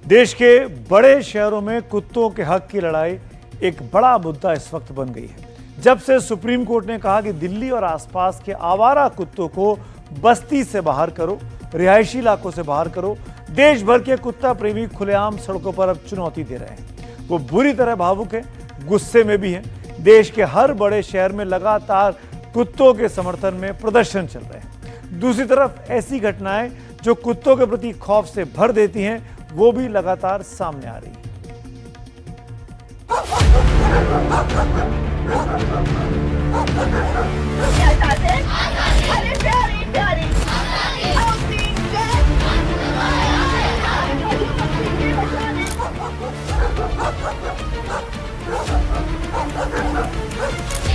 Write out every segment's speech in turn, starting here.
देश के बड़े शहरों में कुत्तों के हक की लड़ाई एक बड़ा मुद्दा इस वक्त बन गई है। जब से सुप्रीम कोर्ट ने कहा कि दिल्ली और आसपास के आवारा कुत्तों को बस्ती से बाहर करो, रिहायशी इलाकों से बाहर करो, देश भर के कुत्ता प्रेमी खुलेआम सड़कों पर अब चुनौती दे रहे हैं। वो बुरी तरह भावुक हैं, गुस्से में भी हैं। देश के हर बड़े शहर में लगातार कुत्तों के समर्थन में प्रदर्शन चल रहे हैं। दूसरी तरफ ऐसी घटनाएं जो कुत्तों के प्रति खौफ से भर देती हैं, वो भी लगातार सामने आ रही है।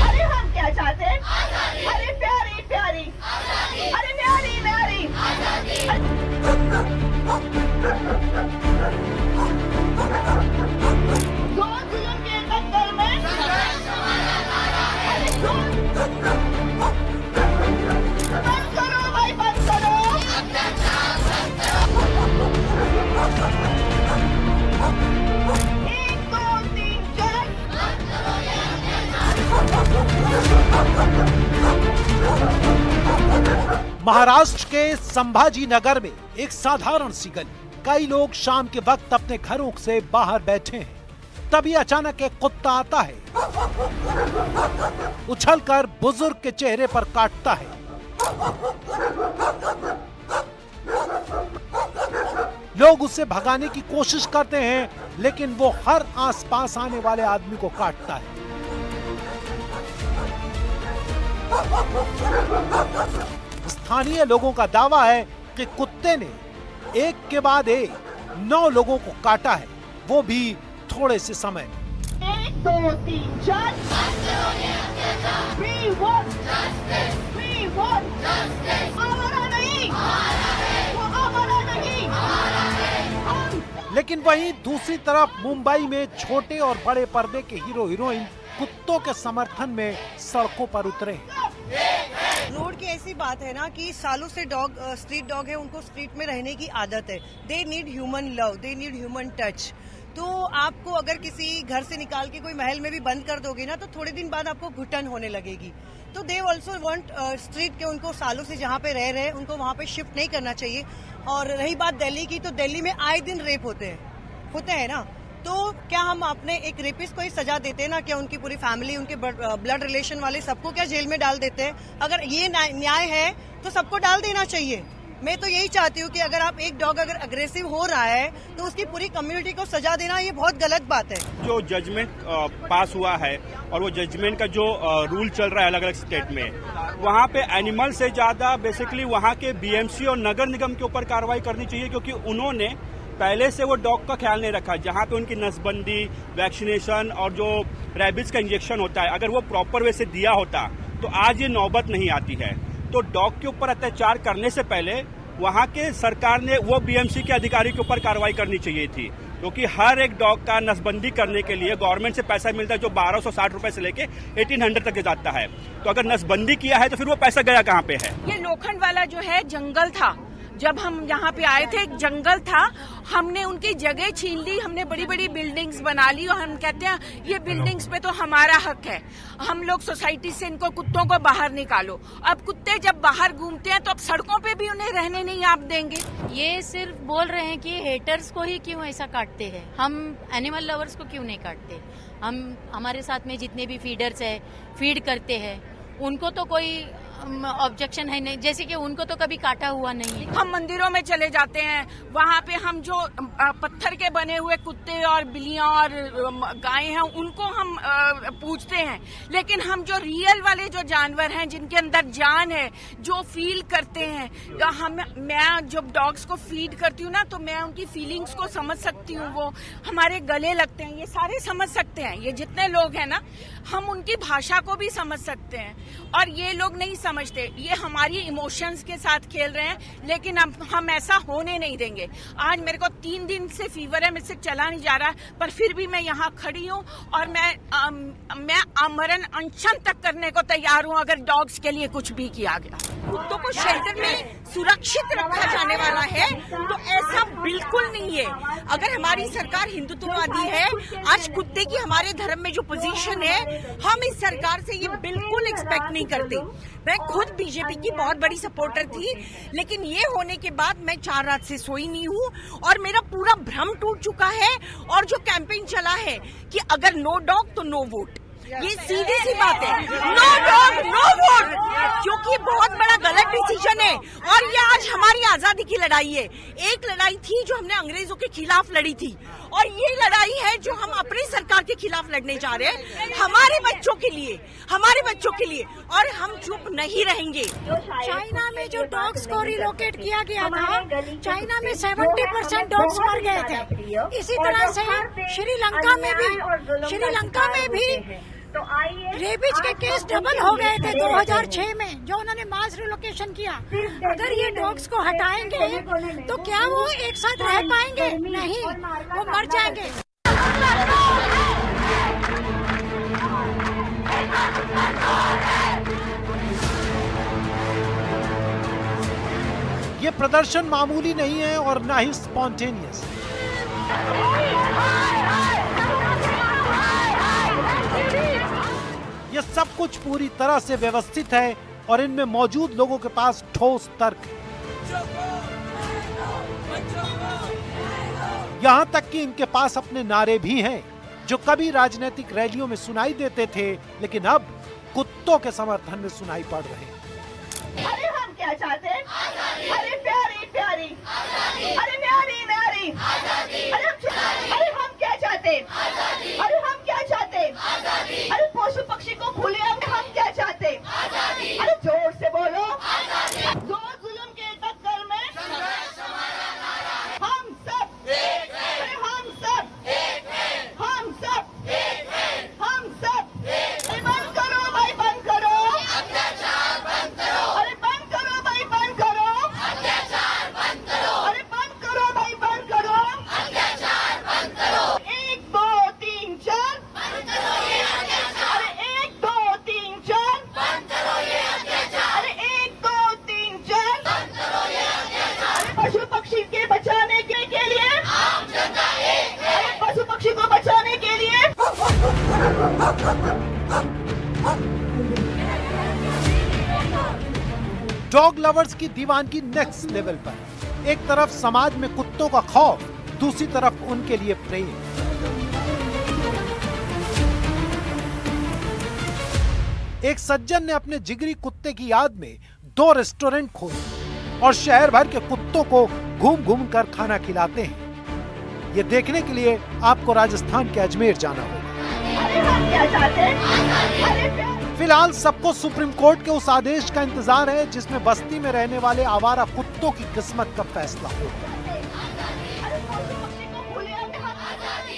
अरे हम क्या चाहते हैं? अरे प्यारी प्यारी, अरे प्यारी प्यारी। दो जुल्म के टक्कर में बंद करो भाई, बंद करो। एक दो तीन चार। महाराष्ट्र के संभाजी नगर में एक साधारण सी गली, कई लोग शाम के वक्त अपने घरों से बाहर बैठे हैं। तभी अचानक एक कुत्ता आता है, उछलकर बुजुर्ग के चेहरे पर काटता है। लोग उसे भगाने की कोशिश करते हैं, लेकिन वो हर आसपास आने वाले आदमी को काटता है। स्थानीय लोगों का दावा है कि कुत्ते ने एक के बाद एक 9 लोगों को काटा है, वो भी थोड़े से समय में। 1 2 3 4 3 1 3 1 आवारा नहीं, वो आवारा नहीं। लेकिन वहीं दूसरी तरफ मुंबई में छोटे और बड़े पर्दे के हीरो हीरोइन कुत्तों के समर्थन में सड़कों पर उतरे हैं। रोड की ऐसी बात है ना कि सालों से स्ट्रीट डॉग है, उनको स्ट्रीट में रहने की आदत है। They need human love, they need human touch. तो आपको अगर किसी घर से निकाल के कोई महल में भी बंद कर दोगे ना, तो थोड़े दिन बाद आपको घुटन होने लगेगी। तो दे ऑल्सो वांट स्ट्रीट के, उनको सालों से जहाँ पे रह रहे हैं उनको वहाँ पे शिफ्ट नहीं करना चाहिए। और रही बात दिल्ली की, तो दिल्ली में आए दिन रेप होते हैं ना। तो क्या हम अपने एक रेपिस्ट को ही सजा देते हैं ना? क्या उनकी पूरी फैमिली, उनके ब्लड रिलेशन वाले सबको क्या जेल में डाल देते हैं? अगर ये न्याय है तो सबको डाल देना चाहिए। मैं तो यही चाहती हूँ कि अगर आप एक डॉग अगर अग्रेसिव हो रहा है तो उसकी पूरी कम्युनिटी को सजा देना ये बहुत गलत बात है। जो जजमेंट पास हुआ है और वो जजमेंट का जो रूल चल रहा है अलग अलग स्टेट में, वहाँ पे एनिमल से ज्यादा बेसिकली वहाँ के बीएमसी और नगर निगम के ऊपर कार्रवाई करनी चाहिए, क्योंकि उन्होंने पहले से वो डॉग का ख्याल नहीं रखा। जहाँ पे उनकी नसबंदी, वैक्सीनेशन और जो रैबिस का इंजेक्शन होता है, अगर वो प्रॉपर वे से दिया होता तो आज ये नौबत नहीं आती है। तो डॉग के ऊपर अत्याचार करने से पहले वहाँ के सरकार ने वो बीएमसी के अधिकारी के ऊपर कार्रवाई करनी चाहिए थी, क्योंकि हर एक डॉग का नसबंदी करने के लिए गवर्नमेंट से पैसा मिलता है, जो 1260 रुपए से लेके 1800 तक जाता है। तो अगर नसबंदी किया है तो फिर वो पैसा गया कहाँ पे है? ये लोखंड वाला जो है जंगल था, जब हम यहाँ पे आए थे एक जंगल था, हमने उनकी जगह छीन ली, हमने बड़ी बड़ी बिल्डिंग्स बना ली और हम कहते हैं ये बिल्डिंग्स पे तो हमारा हक है, हम लोग सोसाइटी से इनको कुत्तों को बाहर निकालो। अब कुत्ते जब बाहर घूमते हैं तो अब सड़कों पे भी उन्हें रहने नहीं आप देंगे। ये सिर्फ बोल रहे हैं कि हेटर्स को ही क्यों ऐसा काटते हैं, हम एनिमल लवर्स को क्यों नहीं काटते। हम हमारे साथ में जितने भी फीडर्स है, फीड करते हैं, उनको तो कोई ऑब्जेक्शन है नहीं, जैसे कि उनको तो कभी काटा हुआ नहीं है। हम मंदिरों में चले जाते हैं, वहाँ पे हम जो पत्थर के बने हुए कुत्ते और बिल्लियाँ और गायें हैं उनको हम पूजते हैं, लेकिन हम जो रियल वाले जो जानवर हैं जिनके अंदर जान है, जो फील करते हैं, मैं जब डॉग्स को फीड करती हूँ ना तो मैं उनकी फीलिंग्स को समझ सकती हूँ। वो हमारे गले लगते हैं, ये सारे समझ सकते हैं, ये जितने लोग हैं ना, हम उनकी भाषा को भी समझ सकते हैं। और ये लोग नहीं समझते, ये हमारी इमोशंस के साथ खेल रहे हैं, लेकिन हम ऐसा होने नहीं देंगे। आज मेरे को 3 दिन से फीवर है, मुझसे चला नहीं जा रहा, पर फिर भी मैं यहाँ खड़ी हूँ और मैं आमरण अनशन तक करने को तैयार हूँ अगर डॉग्स के लिए कुछ भी किया गया। कुत्तों को शेल्टर में सुरक्षित रखा जाने वाला है, तो ऐसा बिल्कुल नहीं है। अगर हमारी सरकार हिंदुत्ववादी है, आज कुत्ते की हमारे धर्म में जो पोजीशन है, हम इस सरकार से ये बिल्कुल एक्सपेक्ट नहीं करते। मैं खुद बीजेपी की बहुत बड़ी सपोर्टर थी, लेकिन ये होने के बाद मैं 4 रात से सोई नहीं हूँ और मेरा पूरा भ्रम टूट चुका है। और जो कैंपेन चला है कि अगर नो डॉग तो नो वोट, ये सीधी सी बात है, नो डॉग नो वोट, क्योंकि बहुत बड़ा गलत डिसीजन है। और ये आज हमारी आजादी की लड़ाई है। एक लड़ाई थी जो हमने अंग्रेजों के खिलाफ लड़ी थी, और ये लड़ाई है जो हम अपनी सरकार के खिलाफ लड़ने जा रहे हैं, हमारे बच्चों के लिए, हमारे बच्चों के लिए, और हम चुप नहीं रहेंगे। चाइना में जो डॉग्स को रिलोकेट किया गया था, चाइना में 70% डॉग्स मर गए थे। इसी तरह से श्रीलंका में भी रेबीज के केस डबल हो गए थे 2006 में, जो उन्होंने मास रिलोकेशन किया। अगर ये डॉग्स को हटाएंगे तो क्या वो एक साथ रह पाएंगे? नहीं, वो मर जाएंगे। ये प्रदर्शन मामूली नहीं है और ना ही स्पॉन्टेनियस। ये सब कुछ पूरी तरह से व्यवस्थित है और इनमें मौजूद लोगों के पास ठोस तर्क है। यहां तक कि इनके पास अपने नारे भी हैं, जो कभी राजनीतिक रैलियों में सुनाई देते थे, लेकिन अब कुत्तों के समर्थन में सुनाई पड़ रहे हैं। अरे हम क्या चाहते हैं? अरे प्यारी प्यारी, अरे न्यारी न्यारी, अरे हम क्या चाहते हैं? अरे हम क्या चाहते हैं? अरे पशु पक्षी को खुले हम क्या चाहते हैं? अरे जोर से बोलो। जोर जुल्म के टक्कर में हम सब, अरे हम सब, हम सब, हम सब, अरे बंद करो भाई, बंद करो, अरे बंद करो भाई, बंद करो, अरे बंद करो भाई, बंद करो, 1 2 3 4, अरे 1 2 3 4, अरे 1 2 3 4, अरे पशु पक्षी के बचाने के लिए, अरे पशु पक्षी को बचाने के लिए। डॉग लवर्स की दीवानगी नेक्स्ट लेवल पर। एक तरफ समाज में कुत्तों का खौफ, दूसरी तरफ उनके लिए प्रेम। एक सज्जन ने अपने जिगरी कुत्ते की याद में 2 रेस्टोरेंट खोले और शहर भर के कुत्तों को घूम घूम कर खाना खिलाते हैं। ये देखने के लिए आपको राजस्थान के अजमेर जाना होगा। अरे हम क्या चाहते हैं? अरे फिलहाल सबको सुप्रीम कोर्ट के उस आदेश का इंतजार है जिसमें बस्ती में रहने वाले आवारा कुत्तों की किस्मत का फैसला होगा।